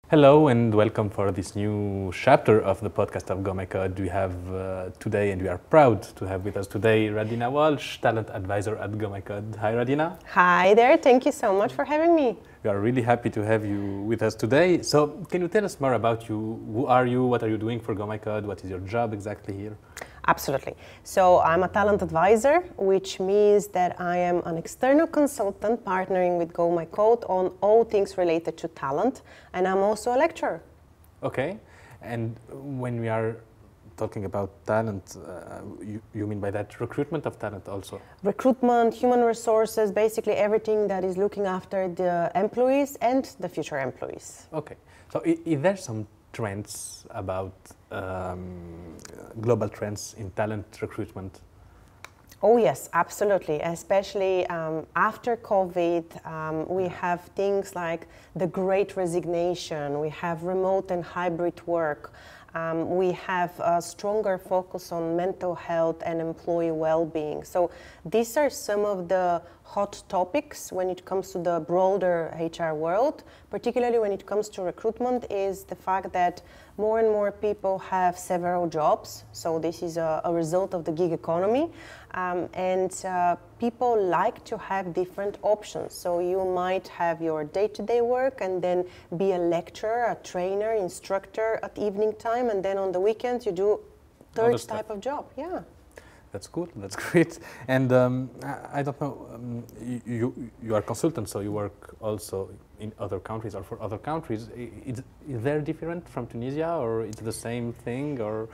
Hello and welcome for this new chapter of the podcast of Go My Code. We have today, and we are proud to have with us today, Radina Walsh, Talent Advisor at Go My Code. Hi Radina. Hi there, thank you so much for having me. We are really happy to have you with us today. So can you tell us more about you? Who are you? What are you doing for Go My Code? What is your job exactly here? Absolutely. So I'm a talent advisor, which means that I am an external consultant partnering with Go My Code on all things related to talent, and I'm also a lecturer. Okay, and when we are talking about talent, you mean by that recruitment of talent also? Recruitment, human resources, basically everything that is looking after the employees and the future employees. Okay, so is there some trends about global trends in talent recruitment? Oh yes, absolutely. Especially after COVID, we have things like the Great Resignation, we have remote and hybrid work, we have a stronger focus on mental health and employee well-being. So these are some of the hot topics when it comes to the broader HR world, particularly when it comes to recruitment, is the fact that more and more people have several jobs. So this is a result of the gig economy. And people like to have different options. So you might have your day-to-day work and then be a lecturer, a trainer, instructor at evening time, and then on the weekends you do third type of job. Yeah. That's good. That's great. And I don't know, you are a consultant, so you work also in other countries or for other countries. Is there different from Tunisia, or it's the same thing, or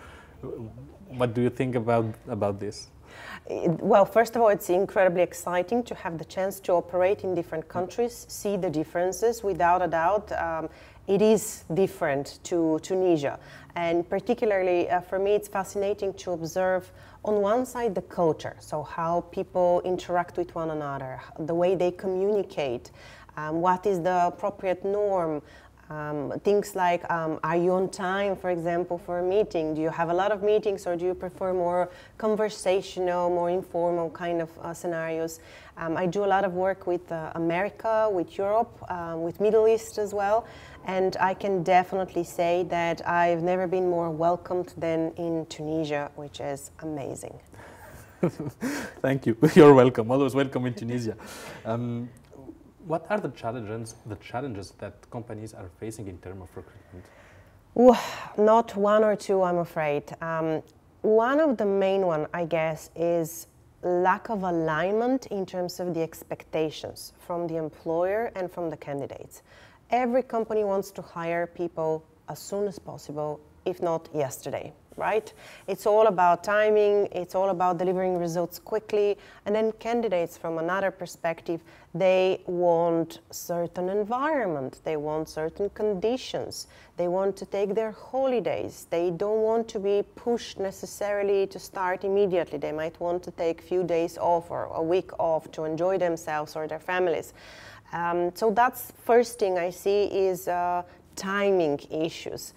what do you think about this? Well, first of all, it's incredibly exciting to have the chance to operate in different countries, see the differences. Without a doubt, it is different to Tunisia. And particularly for me, it's fascinating to observe on one side the culture, so how people interact with one another, the way they communicate, what is the appropriate norm. Things like, are you on time, for example, for a meeting? Do you have a lot of meetings, or do you prefer more conversational, more informal kind of scenarios? I do a lot of work with America, with Europe, with Middle East as well, and I can definitely say that I've never been more welcomed than in Tunisia, which is amazing. Thank you. You're welcome. Always welcome in Tunisia. What are the challenges that companies are facing in terms of recruitment? Not one or two, I'm afraid. One of the main one, I guess, is lack of alignment in terms of the expectations from the employer and from the candidates. Every company wants to hire people as soon as possible, if not yesterday. Right? It's all about timing, it's all about delivering results quickly, and then candidates from another perspective, they want certain environment, they want certain conditions, they want to take their holidays, they don't want to be pushed necessarily to start immediately, they might want to take a few days off or a week off to enjoy themselves or their families. So that's first thing I see is timing issues.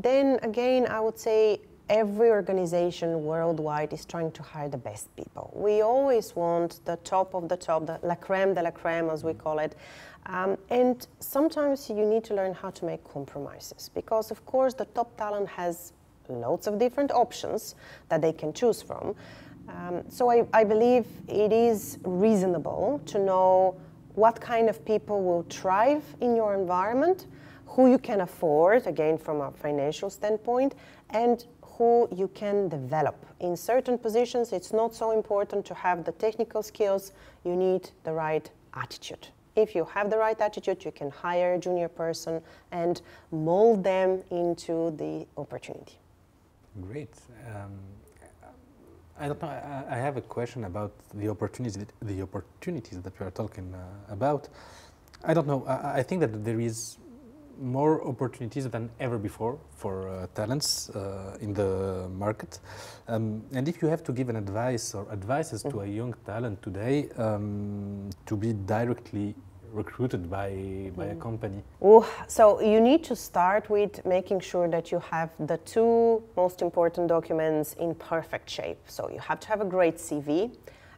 Then again, I would say every organization worldwide is trying to hire the best people. We always want the top of the top, the la crème de la crème, as we call it. And sometimes you need to learn how to make compromises, because of course the top talent has lots of different options that they can choose from. So I believe it is reasonable to know what kind of people will thrive in your environment, who you can afford, again from a financial standpoint, and who you can develop. In certain positions, it's not so important to have the technical skills, you need the right attitude. If you have the right attitude, you can hire a junior person and mold them into the opportunity. Great. I don't know, I have a question about the opportunities that we are talking about. I don't know, I think that there is more opportunities than ever before for talents in the market. And if you have to give an advice or advices to a young talent today to be directly recruited by a company? So you need to start with making sure that you have the two most important documents in perfect shape. So you have to have a great CV,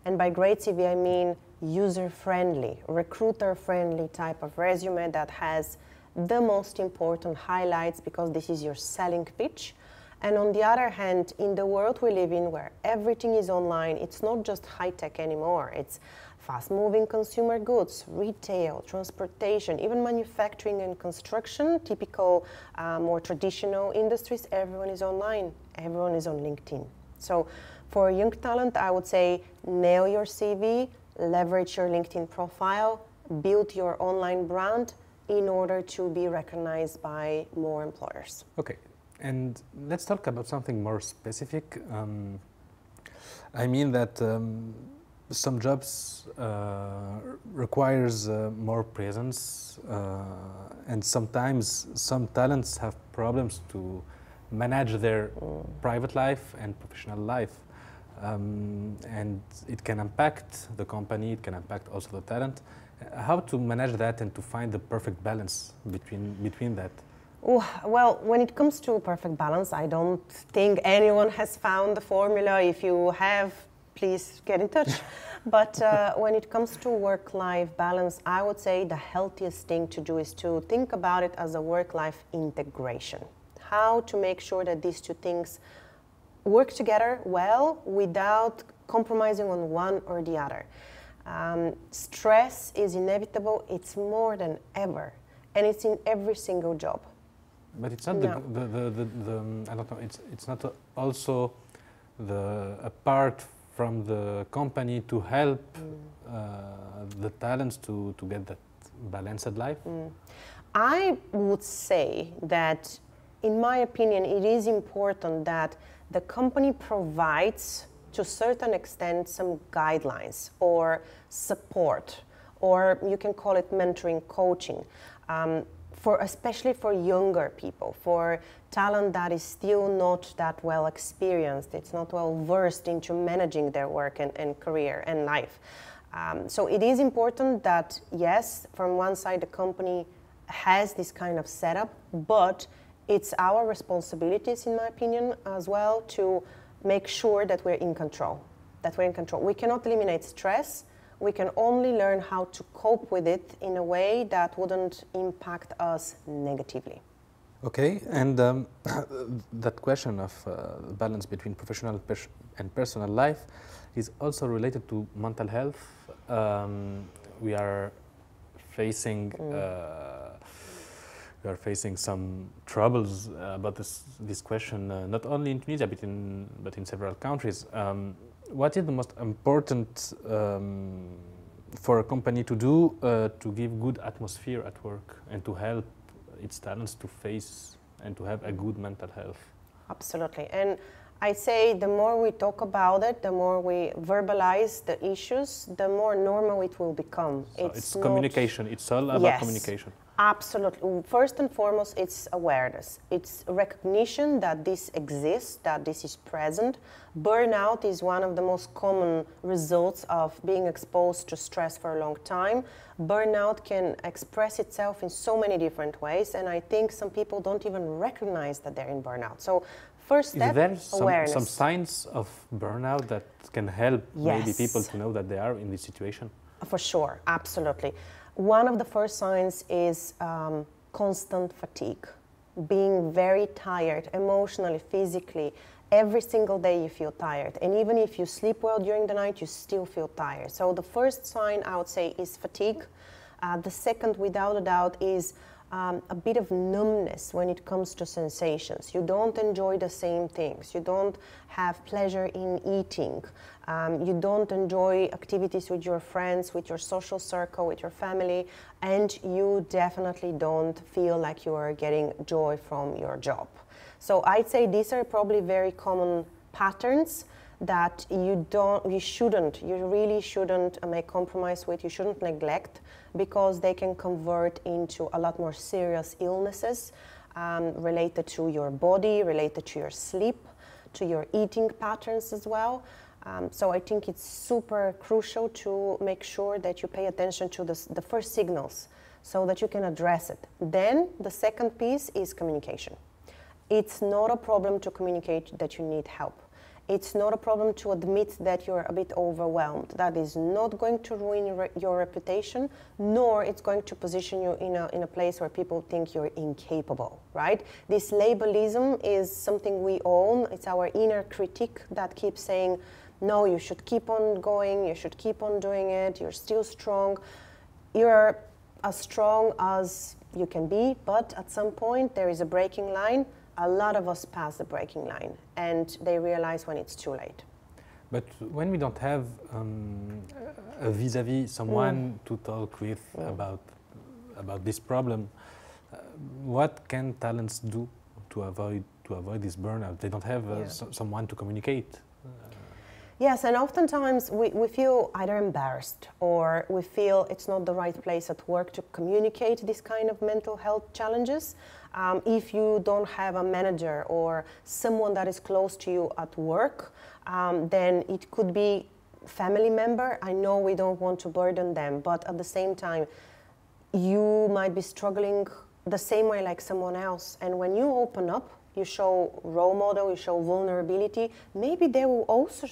And by great CV, I mean user-friendly, recruiter-friendly type of resume that has the most important highlights, because this is your selling pitch. And on the other hand, in the world we live in where everything is online, it's not just high-tech anymore. It's fast-moving consumer goods, retail, transportation, even manufacturing and construction, typical more traditional industries. Everyone is online. Everyone is on LinkedIn. So for young talent, I would say nail your CV, leverage your LinkedIn profile, build your online brand in order to be recognized by more employers. Okay. And let's talk about something more specific. I mean that some jobs requires more presence, and sometimes some talents have problems to manage their private life and professional life, and it can impact the company. It can impact also the talent. How to manage that and to find the perfect balance between that? Well, when it comes to perfect balance, I don't think anyone has found the formula. If you have, please get in touch. But when it comes to work-life balance, I would say the healthiest thing to do is to think about it as a work-life integration. How to make sure that these two things work together well without compromising on one or the other. Stress is inevitable. It's more than ever. And it's in every single job. But it's not I don't know, it's not also a part from the company to help the talents to get that balanced life? I would say that, in my opinion, it is important that the company provides, to a certain extent, some guidelines or support, or you can call it mentoring, coaching. Especially for younger people, for talent that is still not that well experienced, it's not well versed into managing their work and career and life. So it is important that, yes, from one side the company has this kind of setup, but it's our responsibilities, in my opinion, as well, to make sure that we're in control. We cannot eliminate stress. We can only learn how to cope with it in a way that wouldn't impact us negatively. Okay, and that question of balance between professional and personal life is also related to mental health. We are facing some troubles about this question, not only in Tunisia but in several countries. What is the most important for a company to do to give good atmosphere at work and to help its talents to face and to have a good mental health? Absolutely. And I say the more we talk about it, the more we verbalize the issues, the more normal it will become. So it's communication. It's all about communication. Absolutely. First and foremost, it's awareness. It's recognition that this exists, that this is present. Burnout is one of the most common results of being exposed to stress for a long time. Burnout can express itself in so many different ways, and I think some people don't even recognize that they're in burnout. So first step, awareness. Some signs of burnout that can help maybe people to know that they are in this situation? For sure, absolutely. One of the first signs is constant fatigue, being very tired emotionally, physically. Every single day you feel tired. And even if you sleep well during the night, you still feel tired. So the first sign, I would say, is fatigue. The second, without a doubt, is a bit of numbness when it comes to sensations. You don't enjoy the same things. You don't have pleasure in eating. You don't enjoy activities with your friends, with your social circle, with your family, and you definitely don't feel like you are getting joy from your job. So I'd say these are probably very common patterns that you really shouldn't make compromise with, you shouldn't neglect, because they can convert into a lot more serious illnesses related to your body, related to your sleep, to your eating patterns as well. So I think it's super crucial to make sure that you pay attention to the first signals so that you can address it. Then the second piece is communication. It's not a problem to communicate that you need help. It's not a problem to admit that you're a bit overwhelmed. That is not going to ruin your reputation, nor it's going to position you in a place where people think you're incapable, right? This labelism is something we own. It's our inner critic that keeps saying, no, you should keep on going, you should keep on doing it, you're still strong. You're as strong as you can be, but at some point there is a breaking line. A lot of us pass the breaking line, and they realize when it's too late. But when we don't have a vis-a-vis, someone to talk with about this problem, what can talents do to avoid this burnout? They don't have someone to communicate. Yes, and oftentimes we feel either embarrassed or we feel it's not the right place at work to communicate this kind of mental health challenges. If you don't have a manager or someone that is close to you at work, then it could be family member. I know we don't want to burden them, but at the same time, you might be struggling the same way like someone else. And when you open up, you show role model, you show vulnerability, maybe they will also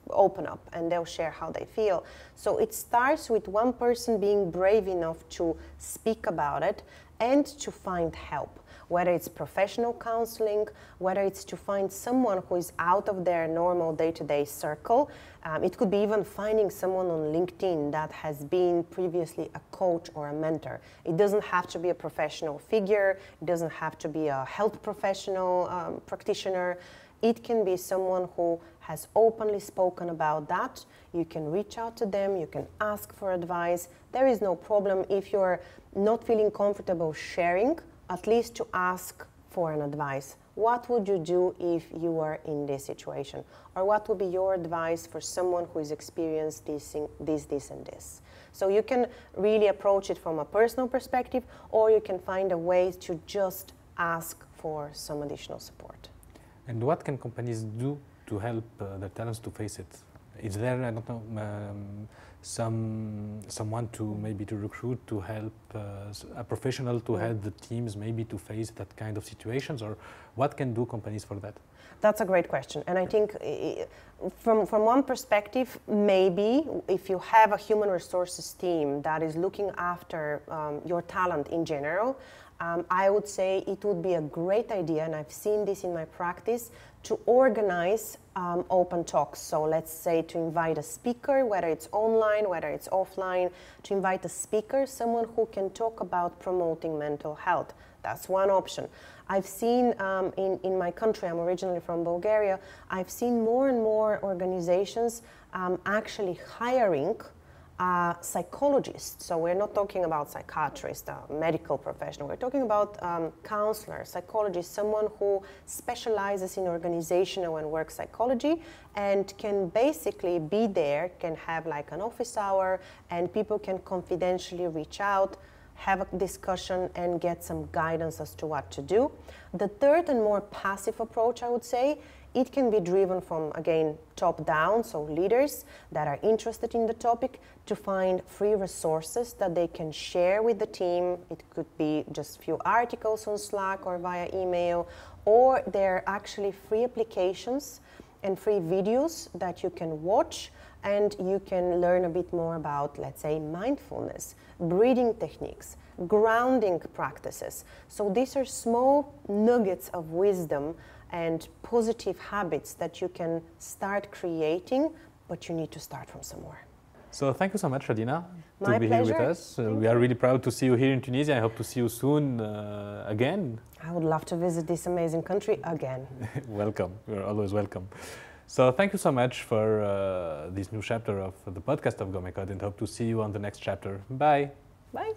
open up and they'll share how they feel. So it starts with one person being brave enough to speak about it and to find help, whether it's professional counseling, whether it's to find someone who is out of their normal day-to-day circle. It could be even finding someone on LinkedIn that has been previously a coach or a mentor. It doesn't have to be a professional figure. It doesn't have to be a health professional practitioner. It can be someone who has openly spoken about that. You can reach out to them. You can ask for advice. There is no problem if you're not feeling comfortable sharing, at least to ask for an advice. What would you do if you were in this situation? Or what would be your advice for someone who has experienced this, and this? So you can really approach it from a personal perspective, or you can find a way to just ask for some additional support. And what can companies do to help their talents to face it? Is there, I don't know, someone to maybe to recruit to help a professional to help the teams maybe to face that kind of situations, or what can do companies for that? That's a great question, and I think from one perspective, maybe if you have a human resources team that is looking after your talent in general, I would say it would be a great idea, and I've seen this in my practice, to organize open talks. So let's say to invite a speaker, whether it's online, whether it's offline, to invite a speaker, someone who can talk about promoting mental health. That's one option. I've seen in my country, I'm originally from Bulgaria, I've seen more and more organizations actually hiring psychologists. So we're not talking about psychiatrists, a medical professional. We're talking about counselors, psychologists, someone who specializes in organizational and work psychology and can basically be there, can have like an office hour, and people can confidentially reach out, have a discussion, and get some guidance as to what to do. The third and more passive approach, I would say, it can be driven from, again, top down, so leaders that are interested in the topic to find free resources that they can share with the team. It could be just a few articles on Slack or via email, or there are actually free applications and free videos that you can watch, and you can learn a bit more about, let's say, mindfulness, breathing techniques, grounding practices. So these are small nuggets of wisdom and positive habits that you can start creating, but you need to start from somewhere. So thank you so much, Radina, My to be pleasure. here with us. We are really proud to see you here in Tunisia. I hope to see you soon again. I would love to visit this amazing country again. Welcome. You're always welcome. So thank you so much for this new chapter of the podcast of Go Make It, and hope to see you on the next chapter. Bye. Bye.